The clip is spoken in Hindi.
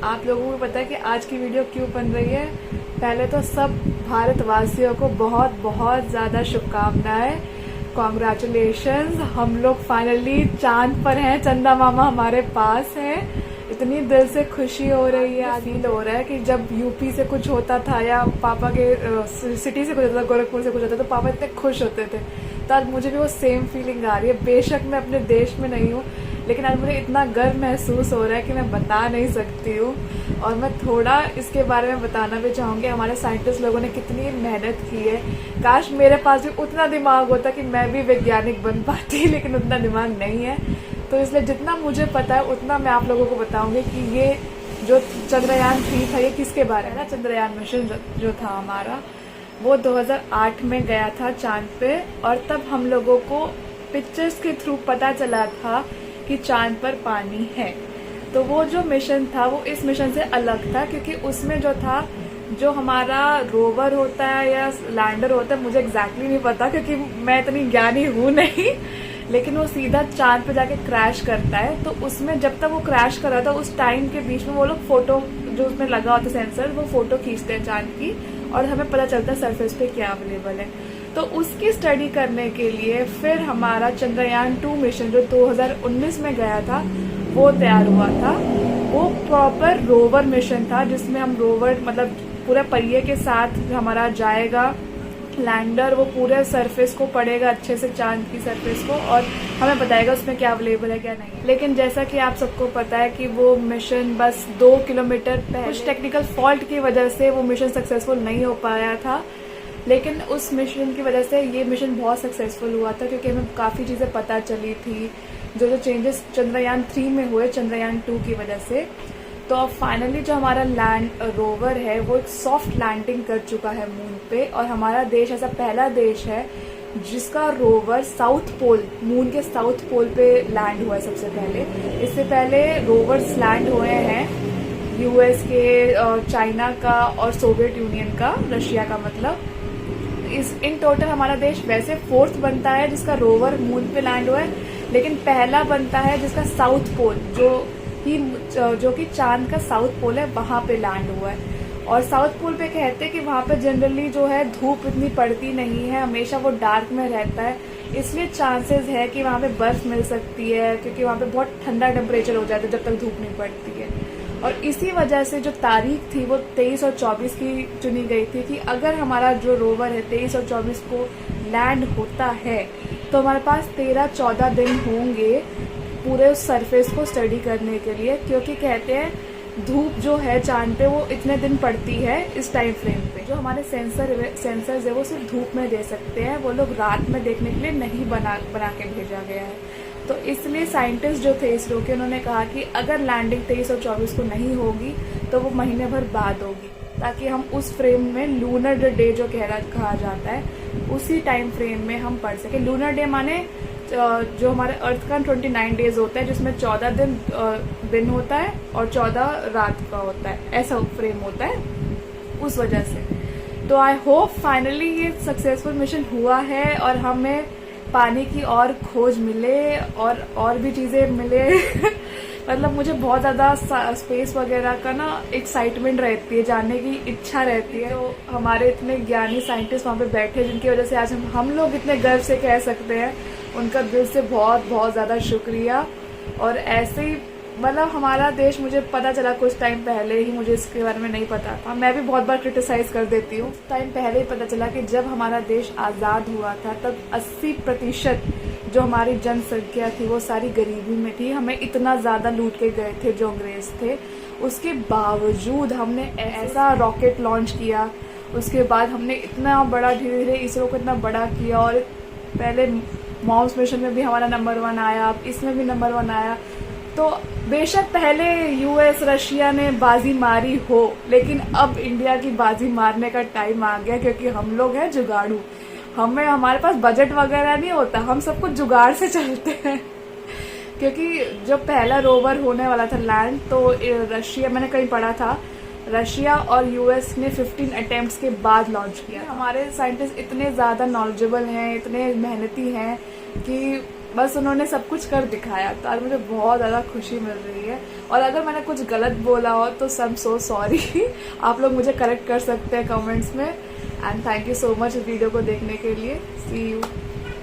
आप लोगों को पता है कि आज की वीडियो क्यों बन रही है। पहले तो सब भारतवासियों को बहुत बहुत ज़्यादा शुभकामनाएं, कॉन्ग्रेचुलेशंस। हम लोग फाइनली चांद पर हैं, चंदा मामा हमारे पास है। इतनी दिल से खुशी हो रही है, फील हो रहा है कि जब यूपी से कुछ होता था या पापा के सिटी से कुछ होता था, गोरखपुर से कुछ होता था, तो पापा इतने खुश होते थे। तो आज मुझे भी वो सेम फीलिंग आ रही है। बेशक मैं अपने देश में नहीं हूँ, लेकिन आज मुझे इतना गर्व महसूस हो रहा है कि मैं बता नहीं सकती हूँ। और मैं थोड़ा इसके बारे में बताना भी चाहूँगी। हमारे साइंटिस्ट लोगों ने कितनी मेहनत की है। काश मेरे पास भी उतना दिमाग होता कि मैं भी वैज्ञानिक बन पाती, लेकिन उतना दिमाग नहीं है। तो इसलिए जितना मुझे पता है उतना मैं आप लोगों को बताऊंगी कि ये जो चंद्रयान 3 था ये किसके बारे में। चंद्रयान मिशन जो था हमारा, वो 2008 में गया था चांद पे। और तब हम लोगों को पिक्चर्स के थ्रू पता चला था कि चांद पर पानी है। तो वो जो मिशन था वो इस मिशन से अलग था, क्योंकि उसमें जो था, जो हमारा रोवर होता है या लैंडर होता है, मुझे एग्जैक्टली नहीं पता क्योंकि मैं इतनी ज्ञानी हूँ नहीं, लेकिन वो सीधा चांद पे जाके क्रैश करता है। तो उसमें जब तक वो क्रैश कर रहा था उस टाइम के बीच में वो लोग फोटो, जो उसमें लगा होता है सेंसर, वो फोटो खींचते हैं चांद की, और हमें पता चलता है सरफेस पे क्या अवेलेबल है। तो उसकी स्टडी करने के लिए फिर हमारा चंद्रयान 2 मिशन जो 2019 में गया था वो तैयार हुआ था। वो प्रॉपर रोवर मिशन था, जिसमें हम रोवर मतलब पूरे पहिए के साथ हमारा जाएगा लैंडर, वो पूरे सरफेस को पड़ेगा अच्छे से, चांद की सरफेस को, और हमें बताएगा उसमें क्या अवेलेबल है क्या नहीं। लेकिन जैसा कि आप सबको पता है कि वो मिशन बस 2 किलोमीटर पहले कुछ टेक्निकल फॉल्ट की वजह से वो मिशन सक्सेसफुल नहीं हो पाया था। लेकिन उस मिशन की वजह से ये मिशन बहुत सक्सेसफुल हुआ था, क्योंकि हमें काफ़ी चीज़ें पता चली थी, जो चेंजेस चंद्रयान 3 में हुए चंद्रयान 2 की वजह से। तो अब फाइनली जो हमारा लैंड रोवर है वो एक सॉफ्ट लैंडिंग कर चुका है मून पे, और हमारा देश ऐसा पहला देश है जिसका रोवर साउथ पोल, मून के साउथ पोल पे लैंड हुआ है सबसे पहले। इससे पहले रोवर्स लैंड हुए हैं यूएस के, चाइना का और सोवियत यूनियन का, रशिया का मतलब। इन टोटल हमारा देश वैसे 4th बनता है जिसका रोवर मून पे लैंड हुआ है, लेकिन पहला बनता है जिसका साउथ पोल, जो कि चांद का साउथ पोल है, वहां पे लैंड हुआ है। और साउथ पोल पे कहते हैं कि वहां पे जनरली जो है धूप इतनी पड़ती नहीं है, हमेशा वो डार्क में रहता है, इसलिए चांसेस है कि वहां पे बर्फ मिल सकती है, क्योंकि वहां पे बहुत ठंडा टेम्परेचर हो जाता है जब तक धूप नहीं पड़ती है। और इसी वजह से जो तारीख थी वो 23 और 24 की चुनी गई थी कि अगर हमारा जो रोवर है 23 और 24 को लैंड होता है तो हमारे पास 13-14 दिन होंगे पूरे उस सरफेस को स्टडी करने के लिए, क्योंकि कहते हैं धूप जो है चांद पे वो इतने दिन पड़ती है इस टाइम फ्रेम पे। जो हमारे सेंसर्स है वो सिर्फ धूप में दे सकते हैं, वो लोग रात में देखने के लिए नहीं बना के भेजा गया है। तो इसलिए साइंटिस्ट जो थे इसरो के, उन्होंने कहा कि अगर लैंडिंग 23 और 24 को नहीं होगी तो वो महीने भर बाद होगी, ताकि हम उस फ्रेम में लूनर डे जो कहा जाता है उसी टाइम फ्रेम में हम पढ़ सके। लूनर डे माने जो हमारे अर्थ का 29 डेज होता है, जिसमें 14 दिन होता है और 14 रात का होता है, ऐसा फ्रेम होता है उस वजह से। तो आई होप फाइनली ये सक्सेसफुल मिशन हुआ है और हमें पानी की और खोज मिले और भी चीजें मिले मतलब मुझे बहुत ज्यादा स्पेस वगैरह का ना एक्साइटमेंट रहती है, जानने की इच्छा रहती है। तो हमारे इतने ज्ञानी साइंटिस्ट वहाँ पे बैठे, जिनकी वजह से आज हम लोग इतने गर्व से कह सकते हैं, उनका दिल से बहुत बहुत ज्यादा शुक्रिया। और ऐसे ही मतलब हमारा देश, मुझे पता चला कुछ टाइम पहले ही, मुझे इसके बारे में नहीं पता था। मैं भी बहुत बार क्रिटिसाइज कर देती हूँ। टाइम पहले ही पता चला कि जब हमारा देश आज़ाद हुआ था तब 80% जो हमारी जनसंख्या थी वो सारी गरीबी में थी। हमें इतना ज़्यादा लूट के गए थे जो अंग्रेज थे, उसके बावजूद हमने ऐसा रॉकेट लॉन्च किया। उसके बाद हमने इतना बड़ा, धीरे धीरे इसरो को इतना बड़ा किया, और पहले मॉम्स मिशन में भी हमारा नंबर 1 आया, अब इसमें भी नंबर 1 आया। तो बेशक पहले यूएस रशिया ने बाजी मारी हो, लेकिन अब इंडिया की बाजी मारने का टाइम आ गया, क्योंकि हम लोग हैं जुगाड़ू। हमारे पास बजट वगैरह नहीं होता, हम सब कुछ जुगाड़ से चलते हैं। क्योंकि जब पहला रोवर होने वाला था लैंड, तो रशिया, मैंने कहीं पढ़ा था, रशिया और यूएस ने 15 अटेम्प्ट्स के बाद लॉन्च किया। हमारे साइंटिस्ट इतने ज़्यादा नॉलेजेबल हैं, इतने मेहनती हैं कि बस उन्होंने सब कुछ कर दिखाया। तो आज मुझे बहुत ज़्यादा खुशी मिल रही है। और अगर मैंने कुछ गलत बोला हो तो आई एम सो सॉरी। आप लोग मुझे करेक्ट कर सकते हैं कमेंट्स में। And thank you so much इस वीडियो को देखने के लिए। सी यू।